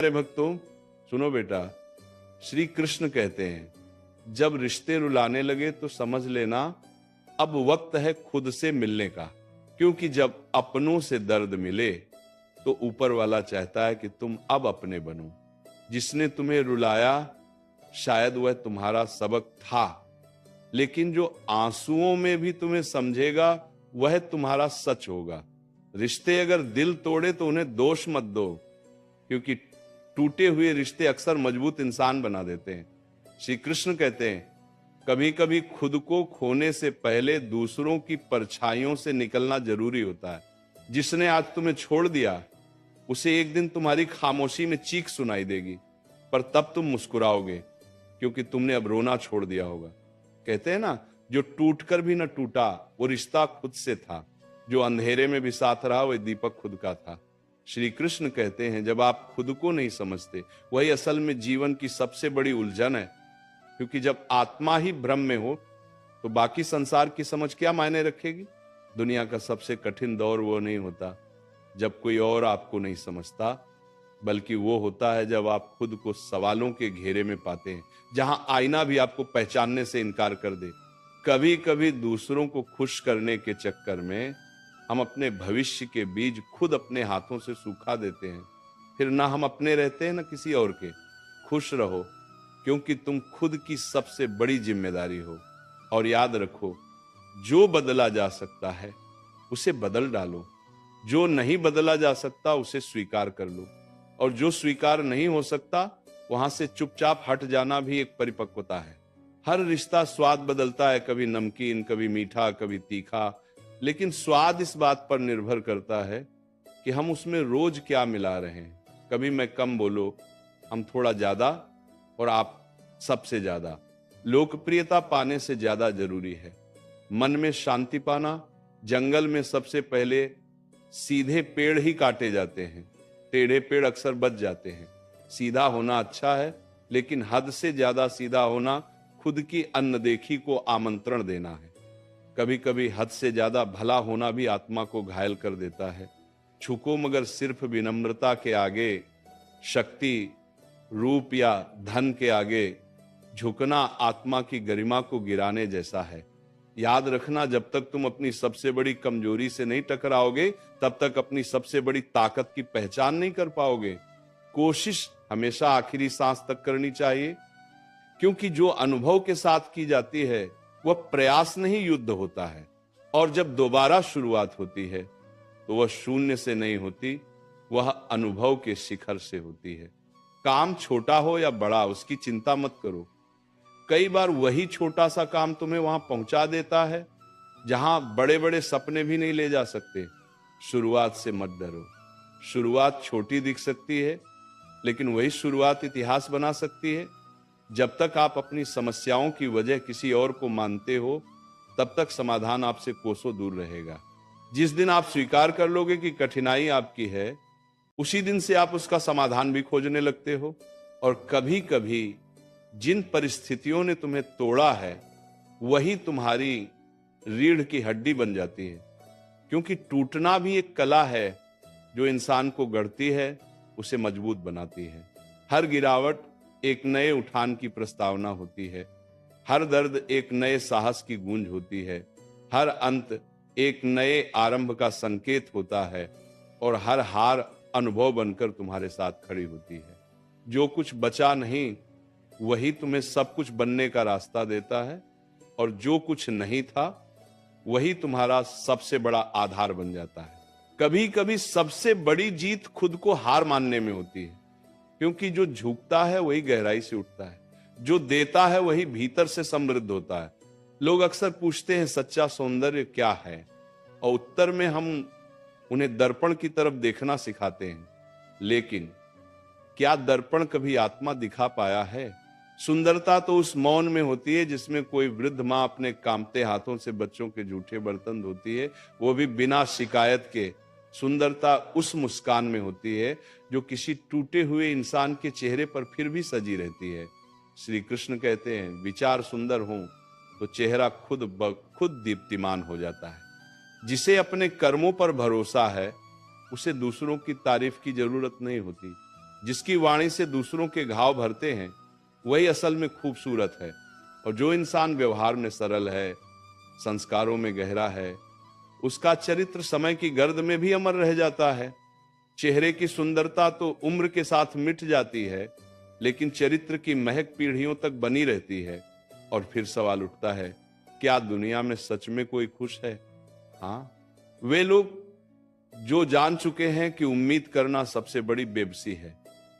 प्यारे भक्तों, सुनो बेटा, श्री कृष्ण कहते हैं जब रिश्ते रुलाने लगे तो समझ लेना अब वक्त है खुद से मिलने का। क्योंकि जब अपनों से दर्द मिले तो ऊपर वाला चाहता है कि तुम अब अपने बनो। जिसने तुम्हें रुलाया शायद वह तुम्हारा सबक था, लेकिन जो आंसुओं में भी तुम्हें समझेगा वह तुम्हारा सच होगा। रिश्ते अगर दिल तोड़े तो उन्हें दोष मत दो, क्योंकि टूटे हुए रिश्ते अक्सर मजबूत इंसान बना देते हैं। श्री कृष्ण कहते हैं कभी कभी खुद को खोने से पहले दूसरों की परछाइयों से निकलना जरूरी होता है। जिसने आज तुम्हें छोड़ दिया उसे एक दिन तुम्हारी खामोशी में चीख सुनाई देगी, पर तब तुम मुस्कुराओगे क्योंकि तुमने अब रोना छोड़ दिया होगा। कहते हैं ना, जो टूटकर भी न टूटा वो रिश्ता खुद से था, जो अंधेरे में भी साथ रहा वह दीपक खुद का था। श्री कृष्ण कहते हैं जब आप खुद को नहीं समझते वही असल में जीवन की सबसे बड़ी उलझन है। क्योंकि जब आत्मा ही भ्रम में हो तो बाकी संसार की समझ क्या मायने रखेगी। दुनिया का सबसे कठिन दौर वो नहीं होता जब कोई और आपको नहीं समझता, बल्कि वो होता है जब आप खुद को सवालों के घेरे में पाते हैं, जहां आईना भी आपको पहचानने से इनकार कर दे। कभी कभी दूसरों को खुश करने के चक्कर में हम अपने भविष्य के बीज खुद अपने हाथों से सूखा देते हैं। फिर ना हम अपने रहते हैं ना किसी और के। खुश रहो क्योंकि तुम खुद की सबसे बड़ी जिम्मेदारी हो। और याद रखो, जो बदला जा सकता है उसे बदल डालो, जो नहीं बदला जा सकता उसे स्वीकार कर लो, और जो स्वीकार नहीं हो सकता वहां से चुपचाप हट जाना भी एक परिपक्वता है। हर रिश्ता स्वाद बदलता है, कभी नमकीन, कभी मीठा, कभी तीखा, लेकिन स्वाद इस बात पर निर्भर करता है कि हम उसमें रोज क्या मिला रहे हैं। कभी मैं कम बोलो, हम थोड़ा ज्यादा, और आप सबसे ज्यादा। लोकप्रियता पाने से ज्यादा जरूरी है मन में शांति पाना। जंगल में सबसे पहले सीधे पेड़ ही काटे जाते हैं, टेढ़े पेड़ अक्सर बच जाते हैं। सीधा होना अच्छा है, लेकिन हद से ज्यादा सीधा होना खुद की अनदेखी को आमंत्रण देना है। कभी कभी हद से ज्यादा भला होना भी आत्मा को घायल कर देता है। झुको मगर सिर्फ विनम्रता के आगे। शक्ति, रूप या धन के आगे झुकना आत्मा की गरिमा को गिराने जैसा है। याद रखना, जब तक तुम अपनी सबसे बड़ी कमजोरी से नहीं टकराओगे तब तक अपनी सबसे बड़ी ताकत की पहचान नहीं कर पाओगे। कोशिश हमेशा आखिरी सांस तक करनी चाहिए, क्योंकि जो अनुभव के साथ की जाती है वह प्रयास नहीं युद्ध होता है। और जब दोबारा शुरुआत होती है तो वह शून्य से नहीं होती, वह अनुभव के शिखर से होती है। काम छोटा हो या बड़ा उसकी चिंता मत करो। कई बार वही छोटा सा काम तुम्हें वहां पहुंचा देता है जहां बड़े बड़े सपने भी नहीं ले जा सकते। शुरुआत से मत डरो। शुरुआत छोटी दिख सकती है, लेकिन वही शुरुआत इतिहास बना सकती है। जब तक आप अपनी समस्याओं की वजह किसी और को मानते हो तब तक समाधान आपसे कोसों दूर रहेगा। जिस दिन आप स्वीकार कर लोगे कि कठिनाई आपकी है, उसी दिन से आप उसका समाधान भी खोजने लगते हो। और कभी कभी जिन परिस्थितियों ने तुम्हें तोड़ा है वही तुम्हारी रीढ़ की हड्डी बन जाती है। क्योंकि टूटना भी एक कला है जो इंसान को गढ़ती है, उसे मजबूत बनाती है। हर गिरावट एक नए उठान की प्रस्तावना होती है। हर दर्द एक नए साहस की गूंज होती है। हर अंत एक नए आरंभ का संकेत होता है, और हर हार अनुभव बनकर तुम्हारे साथ खड़ी होती है। जो कुछ बचा नहीं वही तुम्हें सब कुछ बनने का रास्ता देता है, और जो कुछ नहीं था वही तुम्हारा सबसे बड़ा आधार बन जाता है। कभी कभी सबसे बड़ी जीत खुद को हार मानने में होती है, क्योंकि जो झुकता है वही गहराई से उठता है, जो देता है वही भीतर से समृद्ध होता है। लोग अक्सर पूछते हैं सच्चा सौंदर्य क्या है, और उत्तर में हम उन्हें दर्पण की तरफ देखना सिखाते हैं। लेकिन क्या दर्पण कभी आत्मा दिखा पाया है? सुंदरता तो उस मौन में होती है जिसमें कोई वृद्ध माँ अपने कांपते हाथों से बच्चों के जूठे बर्तन धोती है, वो भी बिना शिकायत के। सुंदरता उस मुस्कान में होती है जो किसी टूटे हुए इंसान के चेहरे पर फिर भी सजी रहती है। श्री कृष्ण कहते हैं विचार सुंदर हों तो चेहरा खुद ब खुद दीप्तिमान हो जाता है। जिसे अपने कर्मों पर भरोसा है उसे दूसरों की तारीफ की जरूरत नहीं होती। जिसकी वाणी से दूसरों के घाव भरते हैं वही असल में खूबसूरत है। और जो इंसान व्यवहार में सरल है, संस्कारों में गहरा है, उसका चरित्र समय की गर्द में भी अमर रह जाता है। चेहरे की सुंदरता तो उम्र के साथ मिट जाती है, लेकिन चरित्र की महक पीढ़ियों तक बनी रहती है। और फिर सवाल उठता है, क्या दुनिया में सच में कोई खुश है? हाँ, वे लोग जो जान चुके हैं कि उम्मीद करना सबसे बड़ी बेबसी है,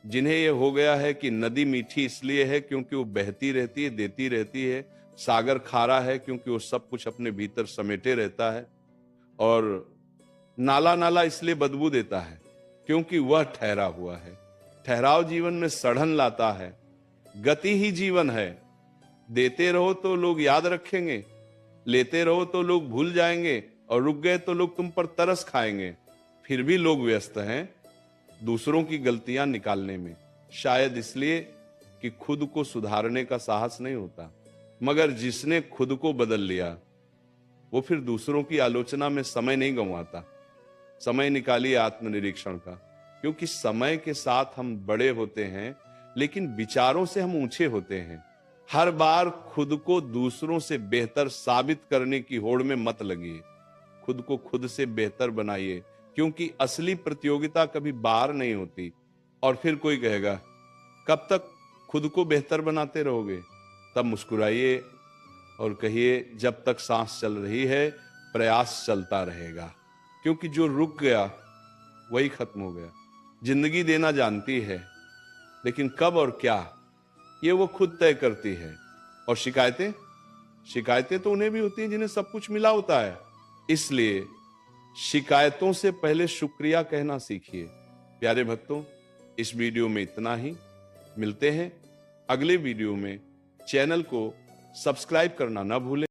जिन्हें यह हो गया है कि नदी मीठी इसलिए है क्योंकि वो बहती रहती है, देती रहती है, सागर खारा है क्योंकि वो सब कुछ अपने भीतर समेटे रहता है, और नाला नाला इसलिए बदबू देता है क्योंकि वह ठहरा हुआ है। ठहराव जीवन में सड़न लाता है। गति ही जीवन है। देते रहो तो लोग याद रखेंगे, लेते रहो तो लोग भूल जाएंगे, और रुक गए तो लोग तुम पर तरस खाएंगे। फिर भी लोग व्यस्त हैं दूसरों की गलतियां निकालने में, शायद इसलिए कि खुद को सुधारने का साहस नहीं होता। मगर जिसने खुद को बदल लिया वो फिर दूसरों की आलोचना में समय नहीं गंवाता। समय निकालिए आत्मनिरीक्षण का, क्योंकि समय के साथ हम बड़े होते हैं, लेकिन विचारों से हम ऊंचे होते हैं। हर बार खुद को दूसरों से बेहतर साबित करने की होड़ में मत लगिए। खुद को खुद से बेहतर बनाइए, क्योंकि असली प्रतियोगिता कभी बाहर नहीं होती। और फिर कोई कहेगा, कब तक खुद को बेहतर बनाते रहोगे? तब मुस्कुराइए और कहिए, जब तक सांस चल रही है प्रयास चलता रहेगा, क्योंकि जो रुक गया वही खत्म हो गया। जिंदगी देना जानती है, लेकिन कब और क्या ये वो खुद तय करती है। और शिकायतें तो उन्हें भी होती हैं जिन्हें सब कुछ मिला होता है। इसलिए शिकायतों से पहले शुक्रिया कहना सीखिए। प्यारे भक्तों, इस वीडियो में इतना ही। मिलते हैं अगले वीडियो में। चैनल को सब्सक्राइब करना ना भूलें।